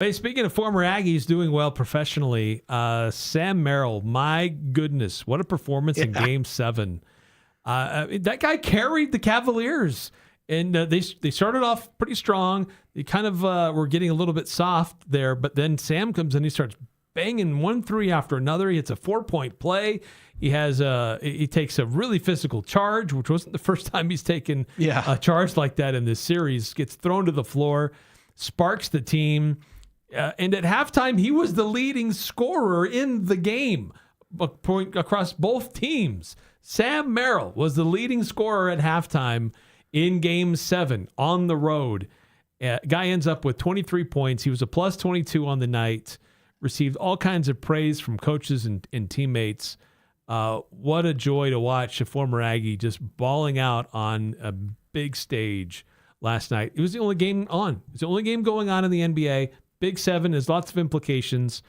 Hey, speaking of former Aggies doing well professionally, Sam Merrill, my goodness, what a performance in Game 7. That guy carried the Cavaliers, and they started off pretty strong. They kind of were getting a little bit soft there, but then Sam comes in, he starts banging 1 3 after another. He hits a 4-point play. He takes a really physical charge, which wasn't the first time he's taken a charge like that in this series. Gets thrown to the floor, sparks the team. And at halftime, he was the leading scorer in the game across both teams. Sam Merrill was the leading scorer at halftime in Game 7 on the road. Guy ends up with 23 points. He was a plus 22 on the night, received all kinds of praise from coaches and teammates. What a joy to watch a former Aggie just balling out on a big stage last night. It was the only game on. It was the only game going on in the NBA. Big 7 has lots of implications.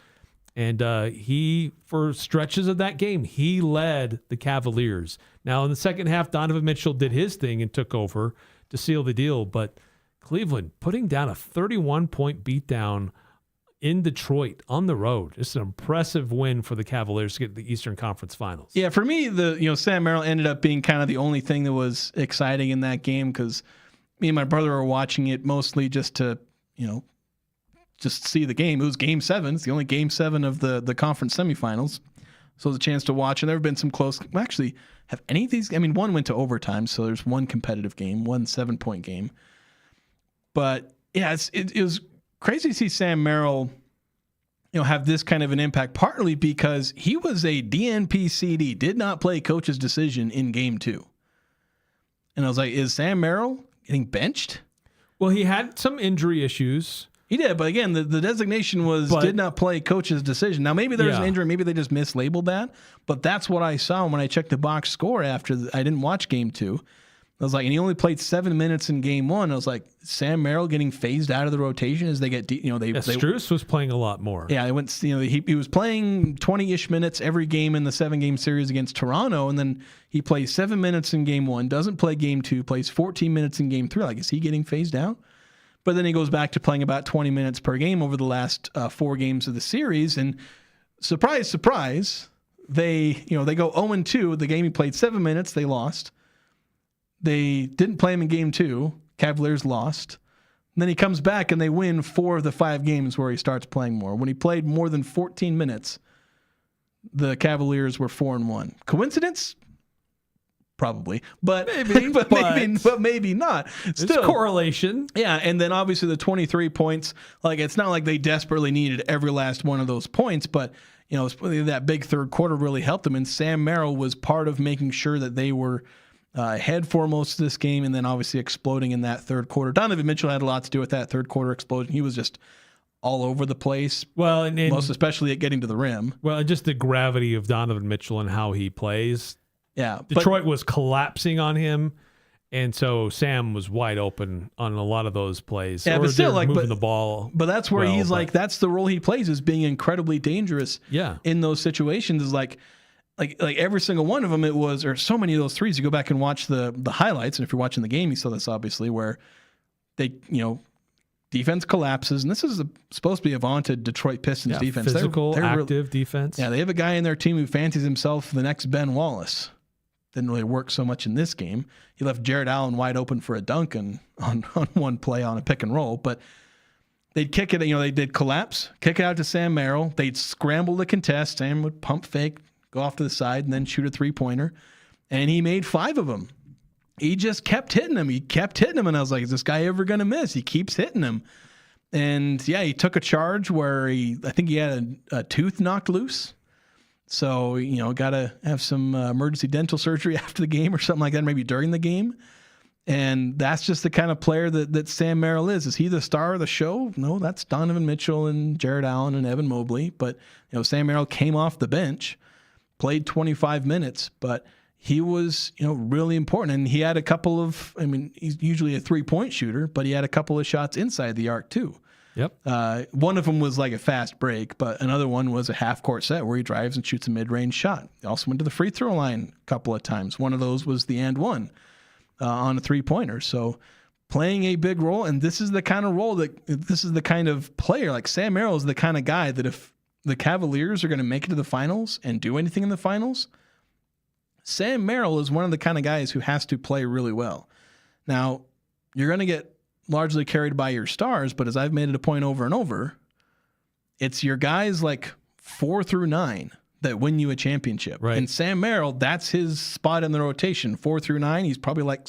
And he, for stretches of that game, he led the Cavaliers. Now, in the second half, Donovan Mitchell did his thing and took over to seal the deal. But Cleveland putting down a 31-point beatdown in Detroit on the road. It's an impressive win for the Cavaliers to get to the Eastern Conference Finals. Yeah, for me, Sam Merrill ended up being kind of the only thing that was exciting in that game because me and my brother were watching it mostly just to, just see the game. It was Game 7. It's the only Game 7 of the conference semifinals. So it was a chance to watch. And there have been some close. Well, actually, have any of these? I mean, one went to overtime, so there's one competitive game, one 7-point game. But yeah, it was crazy to see Sam Merrill, have this kind of an impact. Partly because he was a DNP CD, did not play coach's decision in Game 2. And I was like, is Sam Merrill getting benched? Well, he had some injury issues. He did, but again, the designation was did not play coach's decision. Now, maybe there's an injury. Maybe they just mislabeled that. But that's what I saw when I checked the box score after I didn't watch Game 2. I was like, and he only played 7 minutes in Game 1. I was like, Sam Merrill getting phased out of the rotation as they get, Strus was playing a lot more. Yeah, they went. He was playing 20-ish minutes every game in the 7-game series against Toronto, and then he plays 7 minutes in Game 1, doesn't play Game 2, plays 14 minutes in Game 3. Like, is he getting phased out? But then he goes back to playing about 20 minutes per game over the last 4 games of the series. And surprise, surprise, they go 0-2. The game he played 7 minutes, they lost. They didn't play him in Game 2. Cavaliers lost. And then he comes back and they win 4 of the 5 games where he starts playing more. When he played more than 14 minutes, the Cavaliers were 4-1. Coincidence? Probably, but maybe not. Still correlation. Yeah, and then obviously the 23 points. Like, it's not like they desperately needed every last one of those points, but that big third quarter really helped them. And Sam Merrill was part of making sure that they were head foremost this game, and then obviously exploding in that third quarter. Donovan Mitchell had a lot to do with that third quarter explosion. He was just all over the place. Well, and most especially at getting to the rim. Well, and just the gravity of Donovan Mitchell and how he plays. Yeah, Detroit was collapsing on him, and so Sam was wide open on a lot of those plays. Yeah, but still, moving the ball. But that's where that's the role he plays, is being incredibly dangerous. Yeah. In those situations, is like every single one of them. It was, or so many of those threes. You go back and watch the highlights, and if you're watching the game, you saw this obviously where they defense collapses, and this is supposed to be a vaunted Detroit Pistons defense. Physical, active defense. Yeah, they have a guy in their team who fancies himself the next Ben Wallace. Didn't really work so much in this game. He left Jared Allen wide open for a dunk on one play on a pick and roll, but they'd kick it. They did collapse, kick it out to Sam Merrill. They'd scramble to contest. Sam would pump fake, go off to the side, and then shoot a 3-pointer. And he made 5 of them. He just kept hitting them. And I was like, is this guy ever going to miss? He keeps hitting them. And yeah, he took a charge where I think he had a tooth knocked loose. So, got to have some emergency dental surgery after the game or something like that, maybe during the game. And that's just the kind of player that Sam Merrill is. Is he the star of the show? No, that's Donovan Mitchell and Jared Allen and Evan Mobley. But, Sam Merrill came off the bench, played 25 minutes, but he was, really important. And he had a couple of, he's usually a 3-point shooter, but he had a couple of shots inside the arc too. Yep. One of them was like a fast break, but another one was a half-court set where he drives and shoots a mid-range shot. He also went to the free throw line a couple of times. One of those was the and one on a 3-pointer. So playing a big role. And this is the kind of player, like Sam Merrill is the kind of guy that if the Cavaliers are going to make it to the finals and do anything in the finals, Sam Merrill is one of the kind of guys who has to play really well. Now, you're going to get largely carried by your stars, but as I've made it a point over and over, it's your guys like 4 through 9 that win you a championship. Right. And Sam Merrill, that's his spot in the rotation. 4 through 9, he's probably like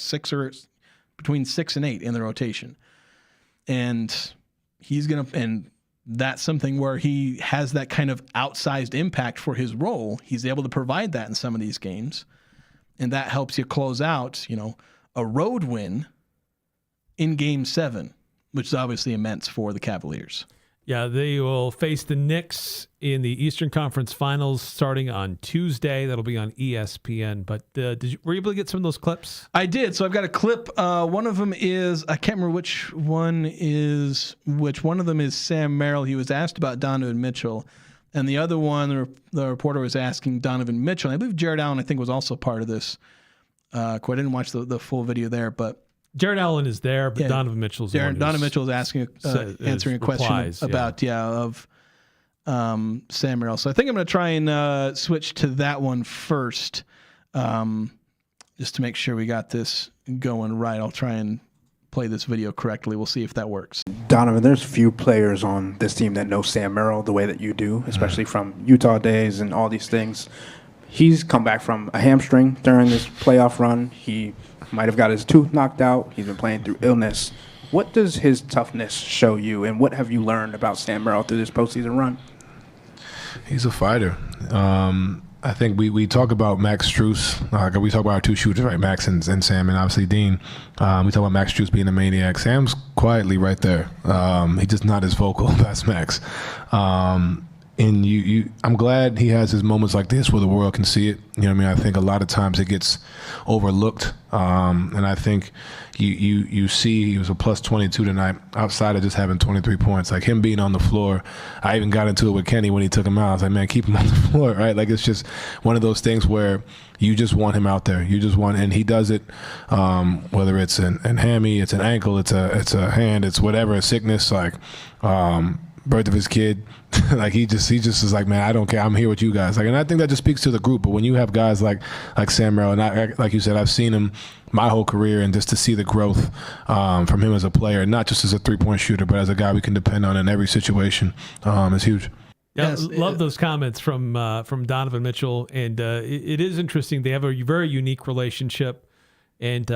between 6 and 8 in the rotation. And and that's something where he has that kind of outsized impact for his role. He's able to provide that in some of these games. And that helps you close out, a road win in Game 7, which is obviously immense for the Cavaliers. Yeah, they will face the Knicks in the Eastern Conference Finals starting on Tuesday. That'll be on ESPN. But were you able to get some of those clips? I did. So I've got a clip. One of them is, I can't remember which one of them is Sam Merrill. He was asked about Donovan Mitchell. And the other one, the reporter was asking Donovan Mitchell. And I believe Jared Allen, I think, was also part of this. I didn't watch the full video there, but Jared Allen is there, but Donovan Mitchell's Donovan Mitchell is answering a question about Sam Merrill. So I think I'm going to try and switch to that one first, just to make sure we got this going right. I'll try and play this video correctly. We'll see if that works. Donovan, there's few players on this team that know Sam Merrill the way that you do, especially from Utah days and all these things. He's come back from a hamstring during this playoff run. He might have got his tooth knocked out. He's been playing through illness. What does his toughness show you, and what have you learned about Sam Merrill through this postseason run? He's a fighter. I think we talk about Max Strus. We talk about our two shooters, right? Max and Sam, and obviously Dean. We talk about Max Strus being a maniac. Sam's quietly right there. He's just not as vocal. That's Max. And I'm glad he has his moments like this where the world can see it. You know what I mean? I think a lot of times it gets overlooked. And I think you see he was a plus 22 tonight outside of just having 23 points. Like him being on the floor, I even got into it with Kenny when he took him out. I was like, man, keep him on the floor, right? Like it's just one of those things where you just want him out there. And he does it, whether it's an hammy, it's an ankle, it's a hand, it's whatever, a sickness, like birth of his kid. Like he just is like, man, I don't care. I'm here with you guys. Like, and I think that just speaks to the group. But when you have guys like Sam Merrill, and like you said, I've seen him my whole career, and just to see the growth from him as a player, not just as a 3-point shooter, but as a guy we can depend on in every situation, is huge. Yeah, yes, love those comments from Donovan Mitchell, and it is interesting. They have a very unique relationship, and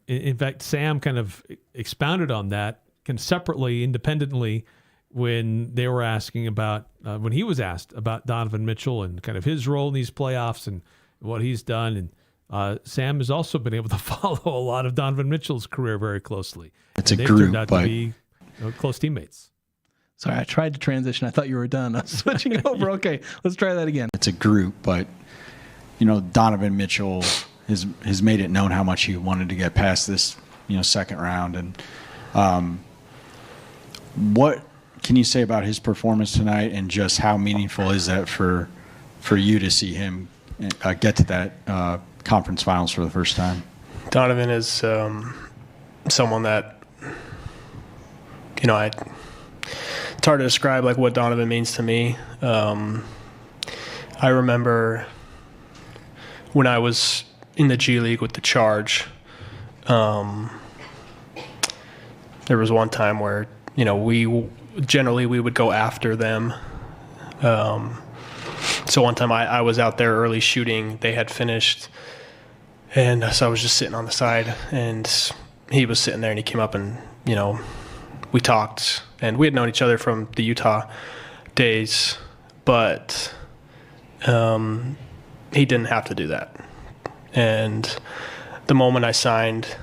in fact, Sam kind of expounded on that, kind of separately, independently, when they were asking about when he was asked about Donovan Mitchell and kind of his role in these playoffs and what he's done. And Sam has also been able to follow a lot of Donovan Mitchell's career very closely. It's a group, turned out to be close teammates. Sorry, I tried to transition. I thought you were done. I was switching over. Okay, let's try that again. It's a group, but Donovan Mitchell has made it known how much he wanted to get past this second round. And what can you say about his performance tonight, and just how meaningful is that for you to see him get to that conference finals for the first time? Donovan is someone that, it's hard to describe like what Donovan means to me. I remember when I was in the G League with the Charge, there was one time where, we would go after them. So one time I was out there early shooting. They had finished, and so I was just sitting on the side, and he was sitting there, and he came up and, we talked, and we had known each other from the Utah days, but he didn't have to do that. And the moment I signed,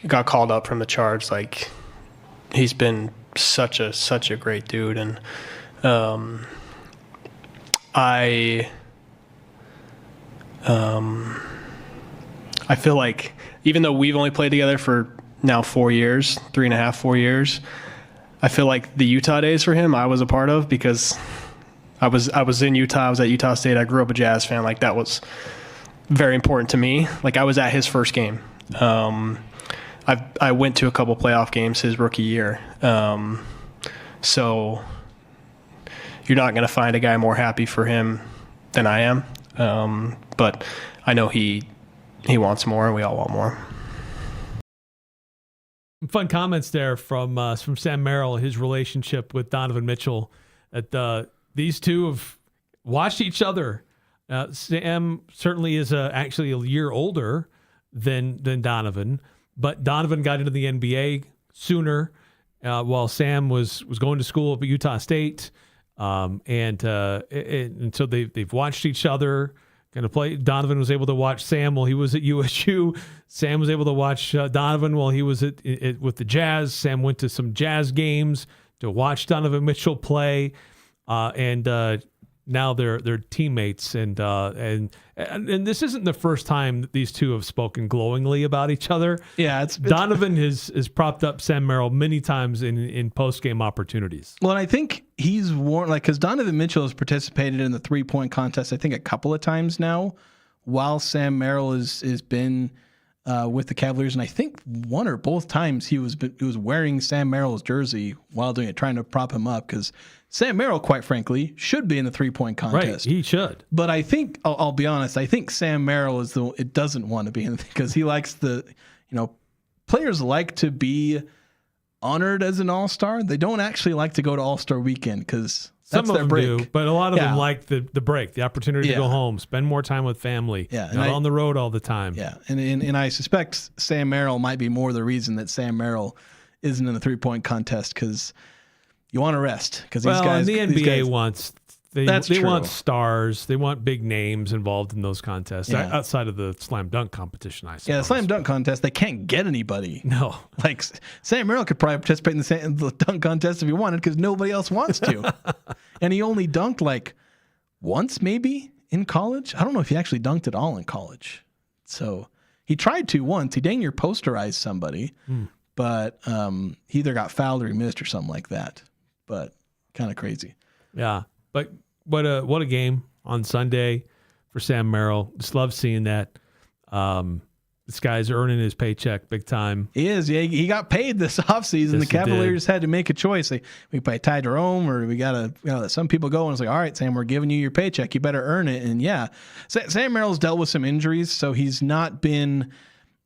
got called up from the Charge, like, he's been such a great dude. And I feel like even though we've only played together for now 4 years, 3.5, 4 years, I feel like the Utah days for him I was a part of, because I was in Utah, I was at Utah State, I grew up a Jazz fan. Like, that was very important to me. Like, I was at his first game. I went to a couple playoff games his rookie year. So you're not going to find a guy more happy for him than I am. But I know he wants more, and we all want more. Fun comments there from Sam Merrill, his relationship with Donovan Mitchell. That these two have watched each other. Sam certainly is actually a year older than Donovan, but Donovan got into the NBA sooner, while Sam was going to school at Utah State, and so they've watched each other kind of play. Donovan was able to watch Sam while he was at USU. Sam was able to watch Donovan while he was with the Jazz. Sam went to some Jazz games to watch Donovan Mitchell play, and now they're teammates. And this isn't the first time that these two have spoken glowingly about each other. Yeah, it's Donovan has propped up Sam Merrill many times in post game opportunities. Well, and I think he's worn because Donovan Mitchell has participated in the 3-point contest, I think, a couple of times now, while Sam Merrill has been with the Cavaliers, and I think one or both times he was wearing Sam Merrill's jersey while doing it, trying to prop him up, because Sam Merrill, quite frankly, should be in the 3-point contest. Right, he should. But I think I'll be honest. I think Sam Merrill it doesn't want to be in because he likes players like to be honored as an all-star. They don't actually like to go to All-Star Weekend because that's their break. Do, but a lot of them like the break, the opportunity to go home, spend more time with family, not on the road all the time. Yeah, and I suspect Sam Merrill might be more the reason that Sam Merrill isn't in the 3-point contest, because you want to rest. Because these guys, the NBA wants they true. want stars, they want big names involved in those contests outside of the slam dunk competition. I suppose. Yeah, the slam dunk contest, they can't get anybody. No, like Sam Merrill could probably participate in the dunk contest if he wanted, because nobody else wants to. And he only dunked like once, maybe in college. I don't know if he actually dunked at all in college. So he tried to once. He dang near posterized somebody, but he either got fouled or he missed or something like that. But kind of crazy. Yeah, but what a game on Sunday for Sam Merrill. Just love seeing that. This guy's earning his paycheck big time. He is. Yeah, he got paid this offseason. Yes, the Cavaliers had to make a choice. We play Ty Jerome, or we got to let some people go. And it's like, all right, Sam, we're giving you your paycheck. You better earn it. And yeah, Sam Merrill's dealt with some injuries, so he's not been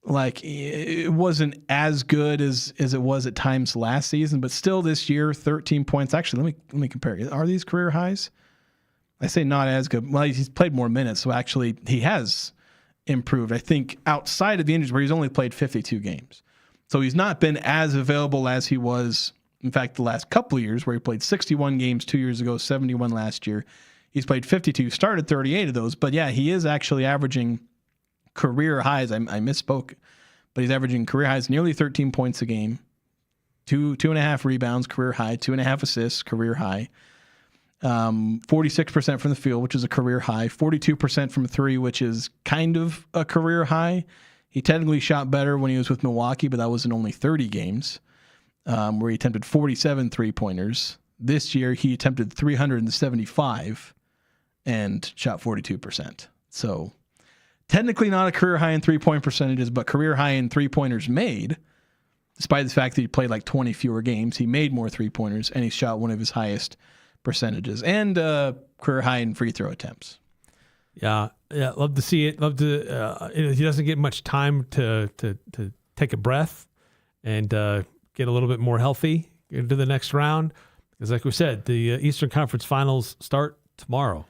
like, it wasn't as good as it was at times last season. But still, this year, 13 points. Actually, let me compare. Are these career highs? I say not as good. Well, he's played more minutes, so actually he has improved, I think, outside of the injuries, where he's only played 52 games. So he's not been as available as he was, in fact, the last couple of years, where he played 61 games 2 years ago, 71 last year. He's played 52, started 38 of those. But yeah, he is actually averaging career highs. I misspoke, but he's averaging career highs, nearly 13 points a game, 2.5 rebounds, career high, 2.5 assists, career high. 46% from the field, which is a career high, 42% from three, which is kind of a career high. He technically shot better when he was with Milwaukee, but that was in only 30 games, where he attempted 47 3-pointers. This year, he attempted 375 and shot 42%. So technically not a career high in 3-point percentages, but career high in 3-pointers made. Despite the fact that he played like 20 fewer games, he made more 3-pointers, and he shot one of his highest percentages, and career high in free throw attempts. Yeah, love to see it. Love to. He doesn't get much time to take a breath and get a little bit more healthy into the next round, because, like we said, the Eastern Conference Finals start tomorrow.